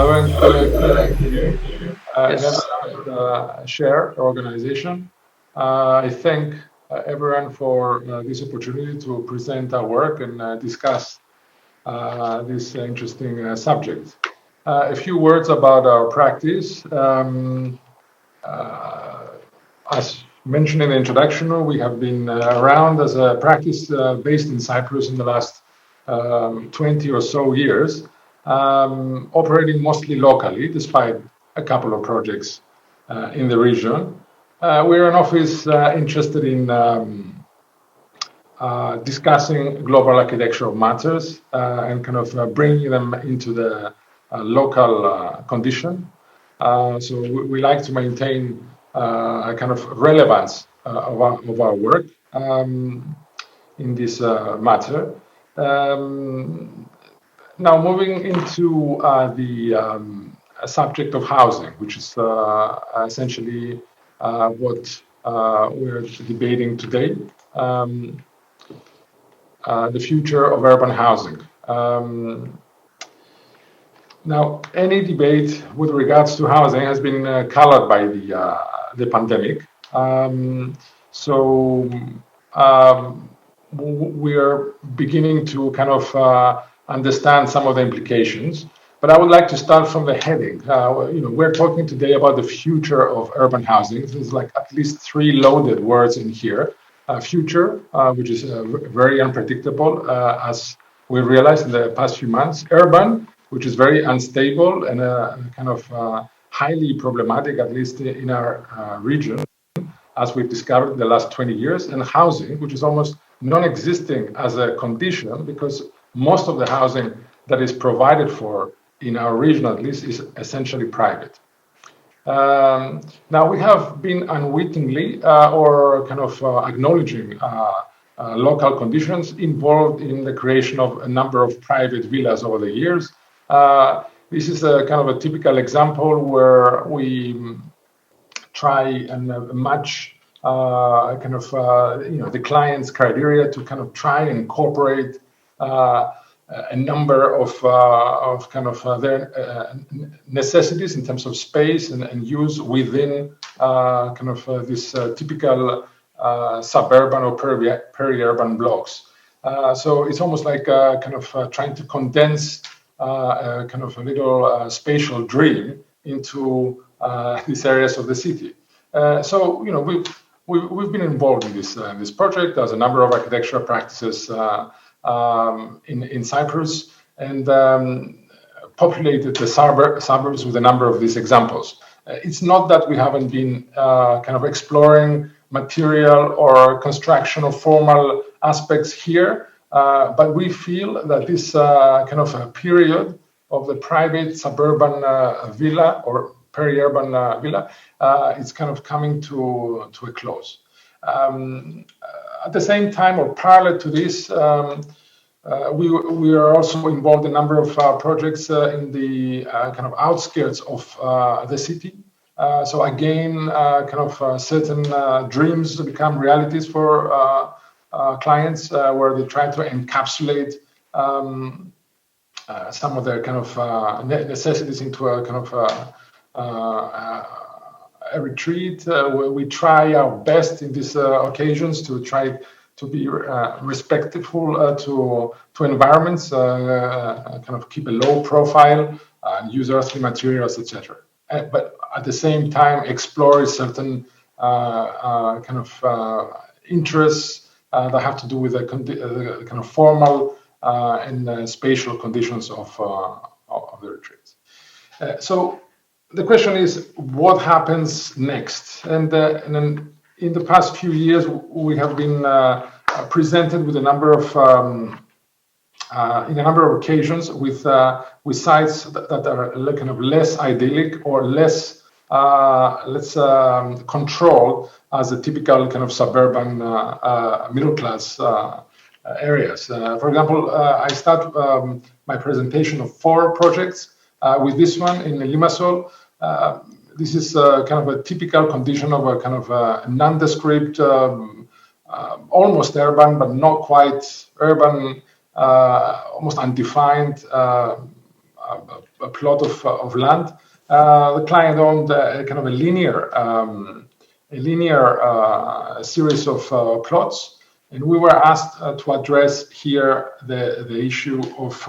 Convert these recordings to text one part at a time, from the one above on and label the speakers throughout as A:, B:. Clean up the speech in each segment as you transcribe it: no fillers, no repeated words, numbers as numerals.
A: Hello and thank you.
B: Yes.
A: Share organization. I thank everyone for this opportunity to present our work and discuss this interesting subject. A few words about our practice. As mentioned in the introduction, we have been around as a practice based in Cyprus in the last 20 or so years, operating mostly locally, despite a couple of projects in the region. We're an office interested in discussing global architectural matters and kind of bringing them into the local condition. So we like to maintain a kind of relevance of our work in this matter. Now moving into the subject of housing, which is essentially what we're debating today, the future of urban housing. Now, any debate with regards to housing has been colored by the pandemic. We are beginning to kind of understand some of the implications. But I would like to start from the heading. We're talking today about the future of urban housing. There's like at least three loaded words in here. Future, which is very unpredictable, as we realized in the past few months. Urban, which is very unstable and kind of highly problematic, at least in our region, as we've discovered in the last 20 years. And housing, which is almost non-existing as a condition, because most of the housing that is provided for in our region, at least, is essentially private. Now, we have been unwittingly or kind of acknowledging local conditions involved in the creation of a number of private villas over the years. This is a kind of a typical example where we try and match kind of the client's criteria to kind of try and incorporate a number of kind of their necessities in terms of space and use within kind of this typical suburban or peri-urban blocks. So it's almost like kind of trying to condense kind of a little spatial dream into these areas of the city. So we've been involved in this project. There's a number of architectural practices in Cyprus, and populated the suburbs with a number of these examples. It's not that we haven't been kind of exploring material or construction or formal aspects here, but we feel that this kind of a period of the private suburban villa or peri-urban villa is kind of coming to a close. At the same time, or parallel to this, we are also involved in a number of projects in the kind of outskirts of the city. So again, kind of certain dreams become realities for clients, where they try to encapsulate some of their kind of necessities into a kind of a retreat. Where we try our best in these occasions to try to be respectful to environments, kind of keep a low profile, use earthly materials, etc. But at the same time, explore certain kind of interests that have to do with the kind of formal and spatial conditions of the retreats. So the question is, what happens next? And then in the past few years, we have been presented with a number of in a number of occasions with sites that are kind of less idyllic or less let's controlled as a typical kind of suburban middle class areas. For example, I start my presentation of 4 projects with this one in Limassol. This is kind of a typical condition of a kind of a nondescript, almost urban, but not quite urban, almost undefined a plot of land. The client owned kind of a linear series of plots, and we were asked to address here the issue of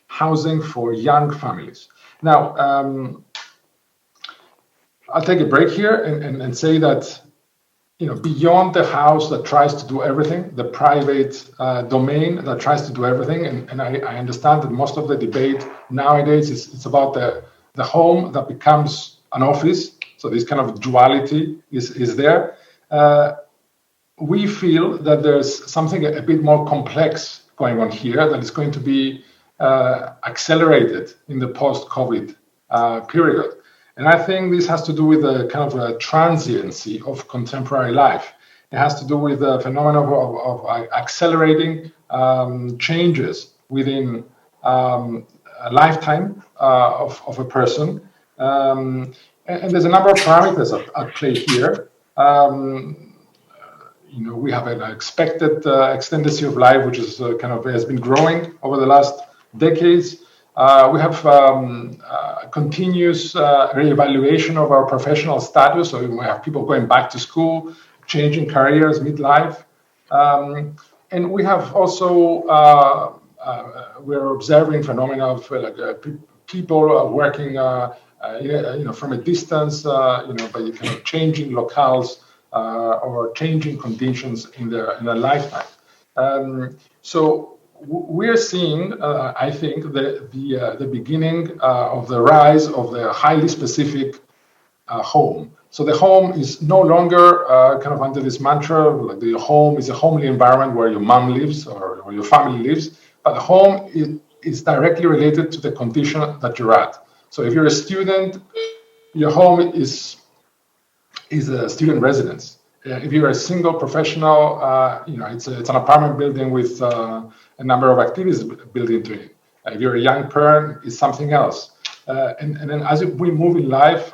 A: housing for young families. Now, I'll take a break here and say that, beyond the house that tries to do everything, the private domain that tries to do everything, and I understand that most of the debate nowadays it's about the home that becomes an office. So this kind of duality is there. We feel that there's something a bit more complex going on here that is going to be accelerated in the post-COVID period. And I think this has to do with the kind of a transiency of contemporary life. It has to do with the phenomenon of accelerating changes within a lifetime of a person. And there's a number of parameters at play here. We have an expected extendency of life, which is has been growing over the last decades. We have continuous reevaluation of our professional status. So we have people going back to school, changing careers midlife. And we have also, we're observing phenomena of people working from a distance, by kind of changing locales or changing conditions in their lifetime. So we're seeing, I think, the beginning of the rise of the highly specific home. So the home is no longer kind of under this mantra, like the home is a homely environment where your mom lives or your family lives, but the home is directly related to the condition that you're at. So if you're a student, your home is a student residence. If you're a single professional, it's an apartment building with a number of activities built into it. If you're a young parent, it's something else. And then as we move in life,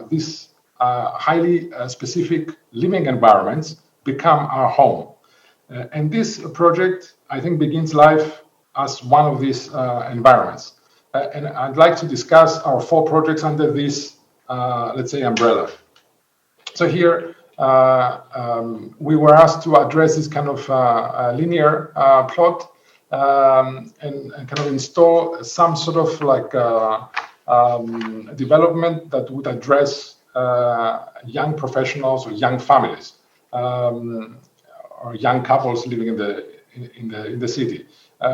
A: these highly specific living environments become our home. And this project, I think, begins life as one of these environments. And I'd like to discuss our 4 projects under this, let's say, umbrella. So here, we were asked to address this kind of linear plot and kind of install some sort of like development that would address young professionals or young families or young couples living in the city.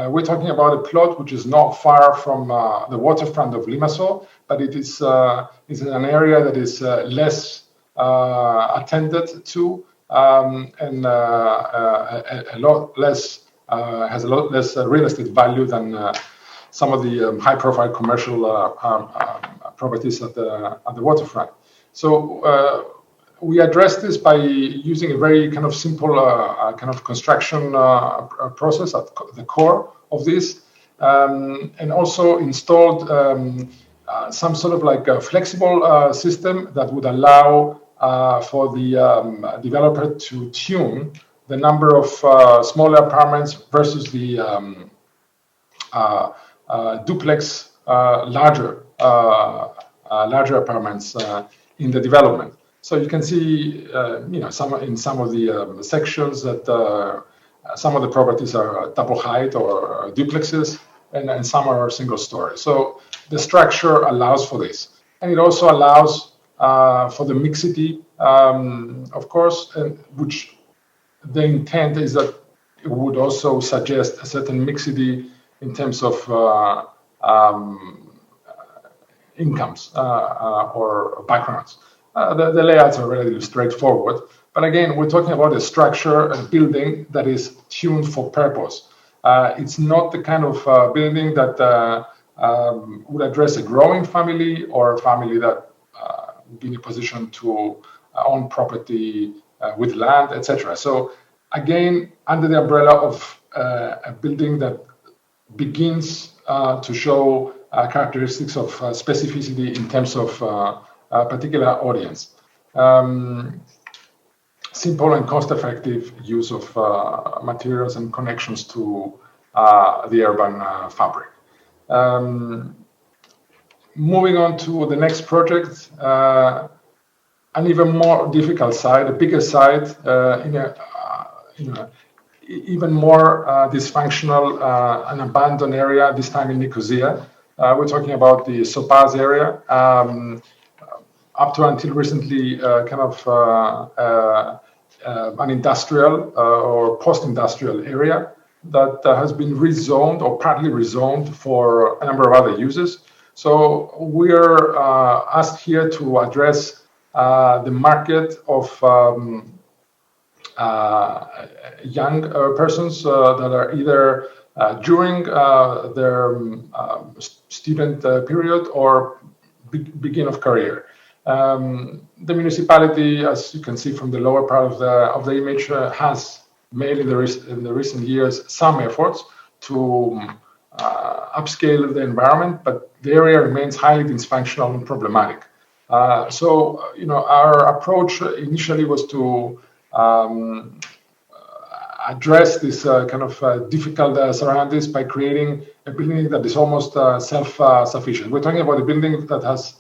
A: We're talking about a plot which is not far from the waterfront of Limassol, but it is an area that is less attended to and a lot less has a lot less real estate value than some of the high-profile commercial properties at the waterfront. So we address this by using a very kind of simple kind of construction process at the core of this, and also installed some sort of like a flexible system that would allow for the developer to tune the number of smaller apartments versus the duplex larger apartments in the development. So you can see, in some of the sections that some of the properties are double height or duplexes, and some are single story. So the structure allows for this, and it also allows for the mixity, of course, which the intent is that it would also suggest a certain mixity in terms of incomes or backgrounds. The layouts are relatively straightforward, but again, we're talking about a structure, a building that is tuned for purpose. It's not the kind of building that would address a growing family or a family that would be in a position to own property with land, etc. So again, under the umbrella of a building that begins to show characteristics of specificity in terms of a particular audience. Simple and cost-effective use of materials and connections to the urban fabric. moving on to the next project, an even more difficult site, a bigger site in a even more dysfunctional and abandoned area, this time in Nicosia. We're talking about the Sopaz area, up to until recently an industrial or post-industrial area that has been rezoned or partly rezoned for a number of other uses. So we're asked here to address the market of young persons that are either during their student period or begin of career. The municipality, as you can see from the lower part of the image, has made in the recent years some efforts to upscale the environment, but the area remains highly dysfunctional and problematic. So, our approach initially was to address this difficult surroundings by creating a building that is almost self-sufficient. We're talking about a building that has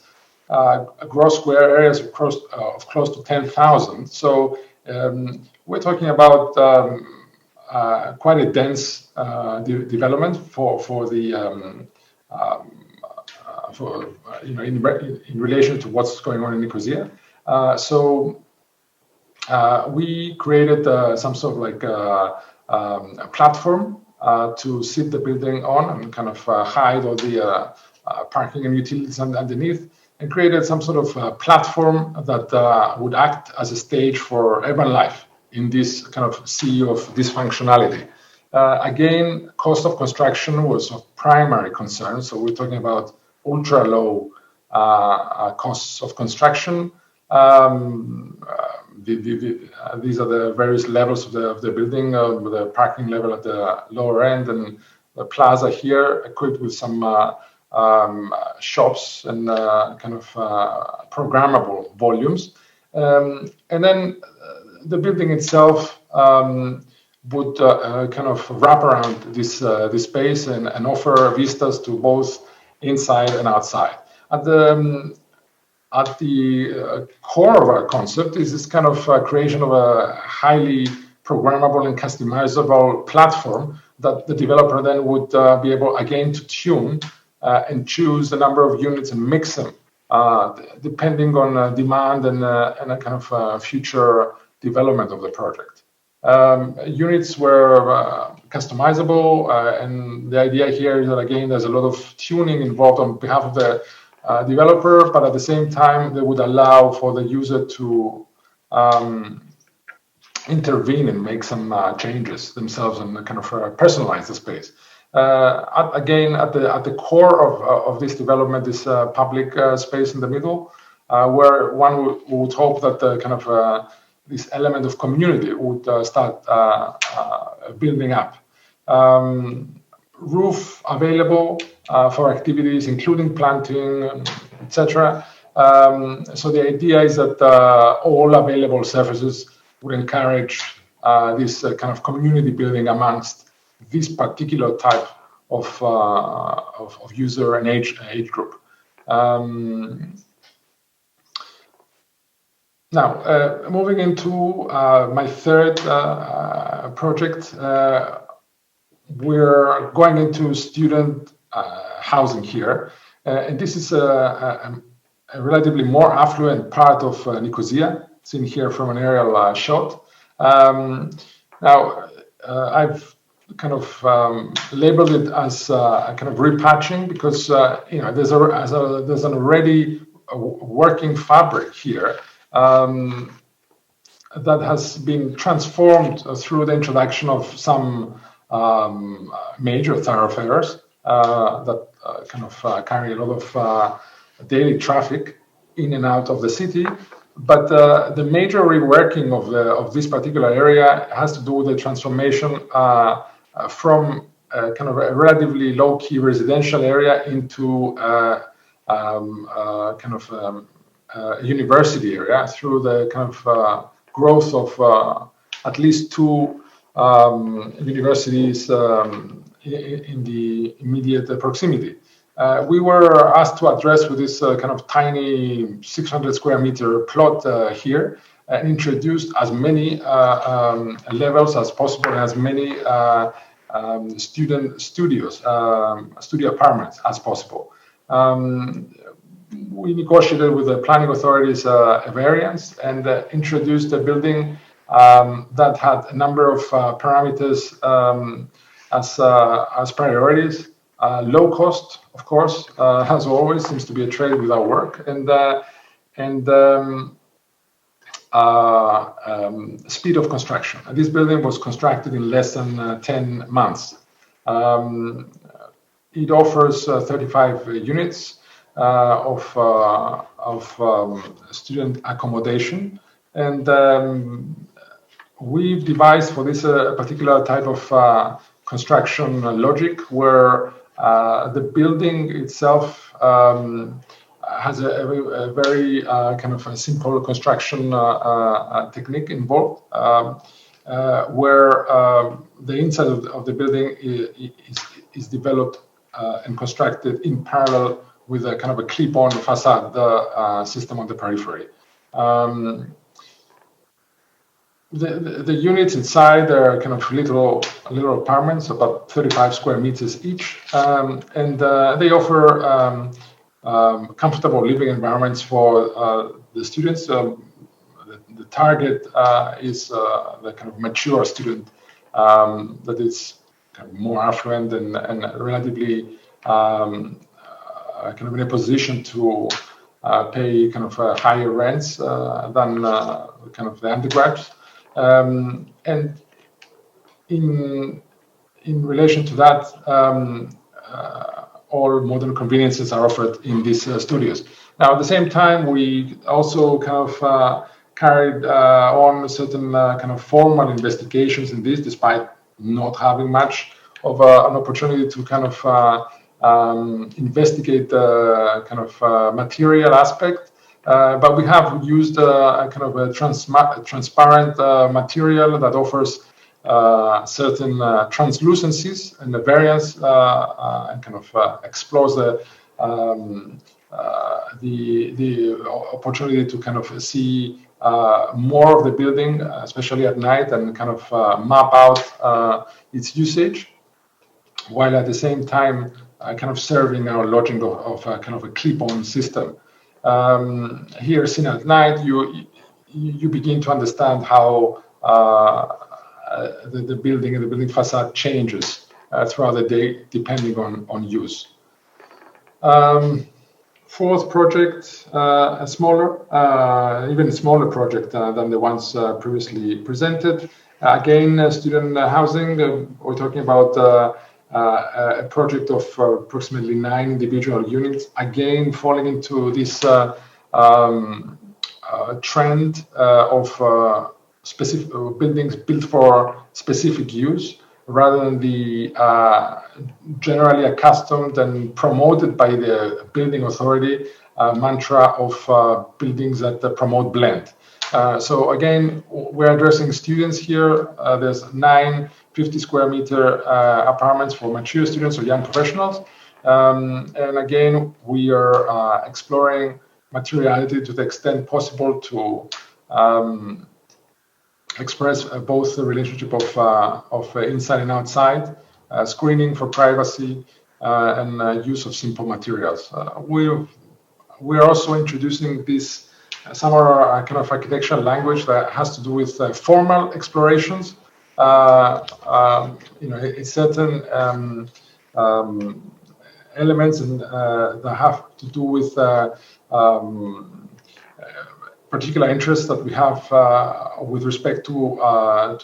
A: gross square areas of close to 10,000. So we're talking about quite a dense development in relation to what's going on in Nicosia. So we created some sort of a platform to sit the building on and hide all the parking and utilities underneath, and created some sort of platform that would act as a stage for urban life in this sea of dysfunctionality. Again, cost of construction was of primary concern, so we're talking about ultra low costs of construction. These are the various levels of the building, with the parking level at the lower end, and the plaza here equipped with some shops and programmable volumes. And then the building itself would wrap around this space and offer vistas to both inside and outside. At the core of our concept is this creation of a highly programmable and customizable platform that the developer then would be able again to tune and choose the number of units and mix them depending on demand and a future development of the project. Units were customizable, and the idea here is that again there's a lot of tuning involved on behalf of the developer, but at the same time they would allow for the user to intervene and make some changes themselves and personalize the space. Again, at the core of this development is public space in the middle, where one would hope that the this element of community would start building up. Roof available for activities including planting, etc. So the idea is that all available surfaces would encourage this community building amongst this particular type of user and age group. Now, moving into my third project, we're going into student housing here, and this is a relatively more affluent part of Nicosia, seen here from an aerial shot. Now, I've labeled it as a repatching because there's an already working fabric here that has been transformed through the introduction of some major thoroughfares that carry a lot of daily traffic in and out of the city. But the major reworking of this particular area has to do with the transformation from a relatively low-key residential area into a university area through the growth of at least two universities in the immediate proximity. We were asked to address with this kind of tiny 600 square meter plot here, and introduced as many levels as possible and as many student studios, studio apartments as possible. We negotiated with the planning authorities a variance and introduced a building that had a number of parameters as priorities. Low cost, of course, as always, seems to be a trade with our work, and speed of construction. This building was constructed in less than 10 months. It offers 35 units of student accommodation, and we've devised for this a particular type of construction logic where the building itself has a very kind of a simple construction technique involved, where the inside of the building is developed and constructed in parallel with a kind of a clip-on facade system on the periphery. The units inside are kind of little apartments, about 35 square meters each, and they offer comfortable living environments for the students. The target is the kind of mature student that is kind of more affluent and relatively kind of in a position to pay kind of higher rents than kind of the undergrads. And in relation to that, all modern conveniences are offered in these studios. Now, at the same time, we also kind of carried on certain kind of formal investigations in this, despite not having much of an opportunity to kind of investigate the kind of material aspect. But we have used a kind of a transparent material that offers certain translucencies and the variance and kind of explores the opportunity to kind of see more of the building, especially at night, and kind of map out its usage, while at the same time kind of serving our logic of kind of a clip-on system. Here, seen at night, you begin to understand how the building and the building facade changes throughout the day, depending on use. Fourth project, a smaller, even smaller project than the ones previously presented. Again, student housing. We're talking about a project of approximately 9 individual units. Again, falling into this trend of specific buildings built for specific use, rather than the generally accustomed and promoted by the building authority mantra of buildings that promote blend. So again, we're addressing students here. There's 9 50 square meter apartments for mature students or young professionals. And again, we are exploring materiality to the extent possible to express both the relationship of inside and outside, screening for privacy, and use of simple materials. We're also introducing this some of our kind of architectural language that has to do with formal explorations. It's certain elements that have to do with particular interests that we have with respect to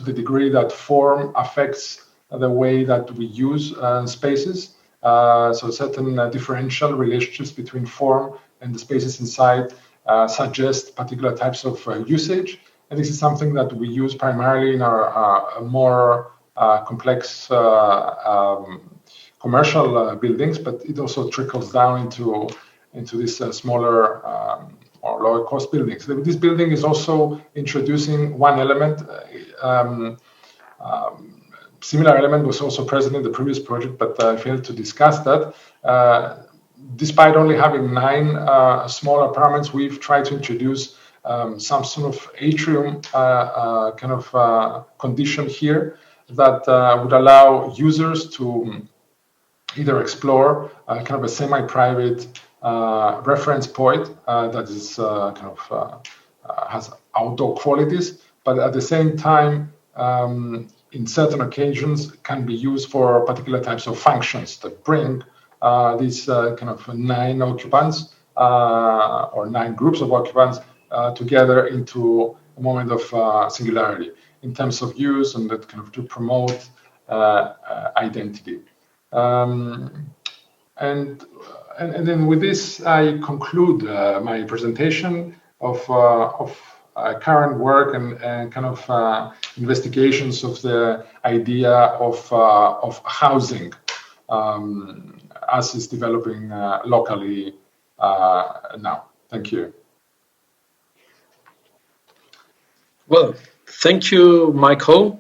A: the degree that form affects the way that we use spaces. So certain differential relationships between form and the spaces inside suggest particular types of usage. And this is something that we use primarily in our more complex commercial buildings, but it also trickles down into this smaller or lower cost buildings. This building is also introducing one element. Similar element was also present in the previous project, but I failed to discuss that. despite only having 9 small apartments, we've tried to introduce some sort of atrium kind of condition here that would allow users to either explore kind of a semi-private reference point that is kind of has outdoor qualities, but at the same time, in certain occasions, can be used for particular types of functions that bring these kind of 9 occupants or 9 groups of occupants together into a moment of singularity in terms of use and that kind of to promote identity. And then with this, I conclude my presentation of current work and kind of investigations of the idea of housing as is developing locally now. Thank you.
B: Well, thank you, Michael,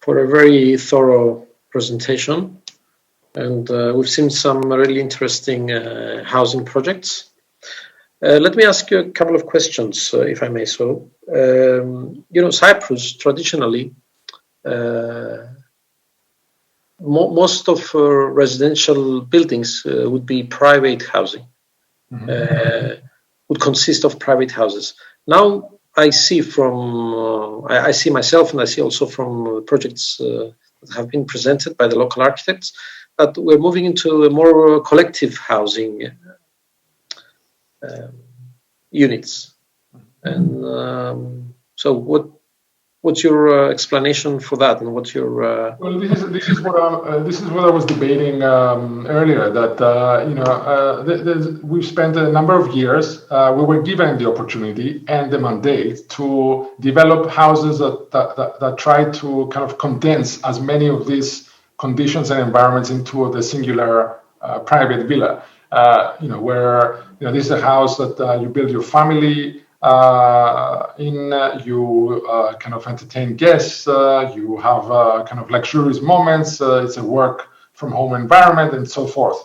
B: for a very thorough presentation. And we've seen some really interesting housing projects. Let me ask you a couple of questions, if I may so. Cyprus, traditionally, most of residential buildings would be private housing, would consist of private houses. Now, I see I see myself, and I see also from projects that have been presented by the local architects, that we're moving into a more collective housing units. And so what's your explanation for that, and what's your
A: well, this is what I was debating earlier, that we've spent a number of years, we were given the opportunity and the mandate to develop houses that try to kind of condense as many of these conditions and environments into the singular private villa, where this is a house that you build your family in, you kind of entertain guests, you have kind of luxurious moments, it's a work from home environment and so forth.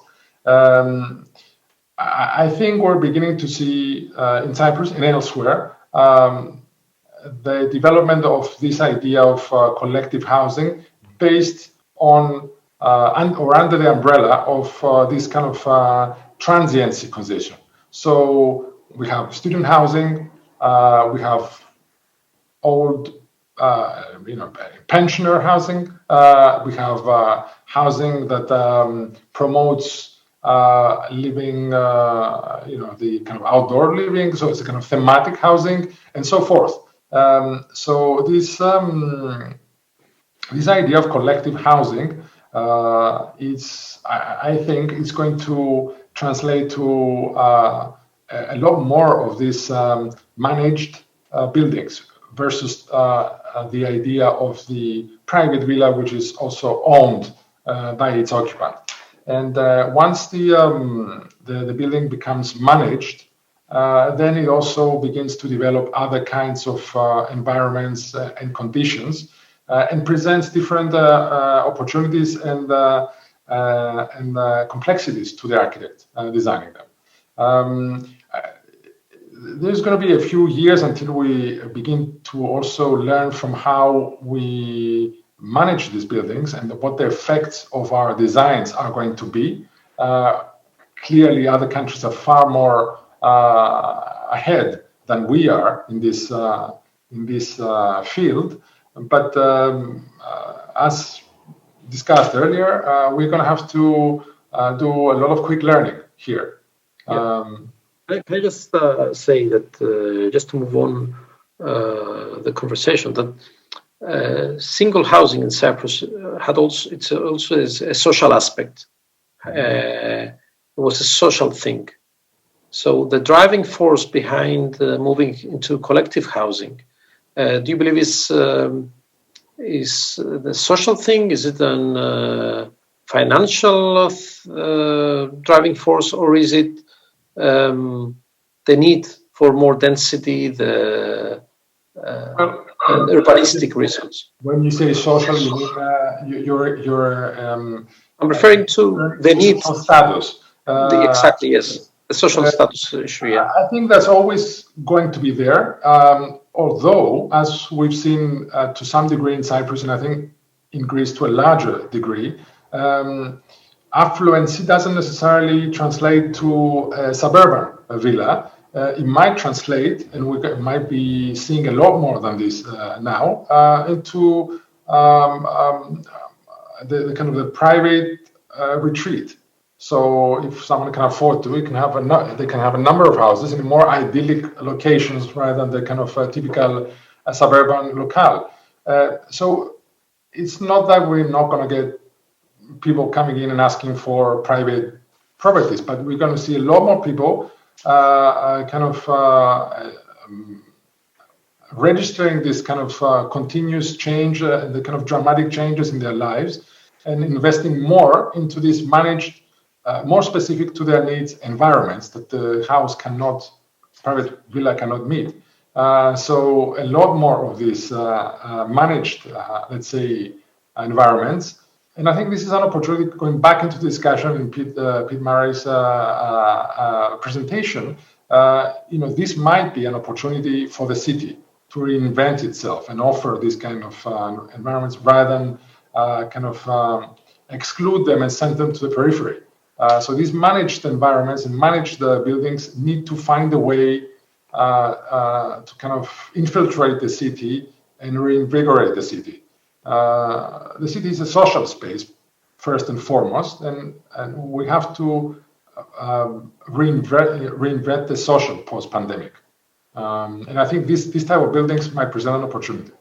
A: I think we're beginning to see in Cyprus and elsewhere the development of this idea of collective housing based on or under the umbrella of this kind of transiency condition. So we have student housing, we have old, pensioner housing, we have housing that promotes living, the kind of outdoor living, so it's a kind of thematic housing and so forth. So this idea of collective housing is, I think, it's going to translate to a lot more of these managed buildings versus the idea of the private villa, which is also owned by its occupant. And once the building becomes managed, then it also begins to develop other kinds of environments and conditions, and presents different opportunities and complexities to the architect designing them. There's going to be a few years until we begin to also learn from how we manage these buildings and what the effects of our designs are going to be. Clearly, other countries are far more ahead than we are in this field. But as discussed earlier, we're going to have to do a lot of quick learning here.
B: Yeah. Can I just say that, just to move on the conversation, that single housing in Cyprus it's also a social aspect. It was a social thing. So the driving force behind moving into collective housing, do you believe is the social thing? Is it an financial driving force, or is it the need for more density, the urbanistic reasons?
A: When you say social, you mean you're
B: I'm referring to the need
A: for status.
B: Exactly, yes. The social status issue, yeah.
A: I think that's always going to be there. Although, as we've seen to some degree in Cyprus, and I think in Greece to a larger degree, affluency doesn't necessarily translate to a suburban villa. It might translate, and we might be seeing a lot more than this now, into the kind of the private retreat. So if someone can afford to, they can have a number of houses in more idyllic locations rather than the kind of typical suburban locale. So it's not that we're not going to get people coming in and asking for private properties, but we're going to see a lot more people registering this kind of continuous change, the kind of dramatic changes in their lives, and investing more into this managed, more specific to their needs environments that the private villa cannot meet. So a lot more of these managed, let's say, environments. And I think this is an opportunity, going back into the discussion in Pete Murray's presentation. This might be an opportunity for the city to reinvent itself and offer these kind of environments rather than exclude them and send them to the periphery. So these managed environments and managed buildings need to find a way to kind of infiltrate the city and reinvigorate the city. The city is a social space, first and foremost, and we have to reinvent the social post-pandemic. And I think this type of buildings might present an opportunity.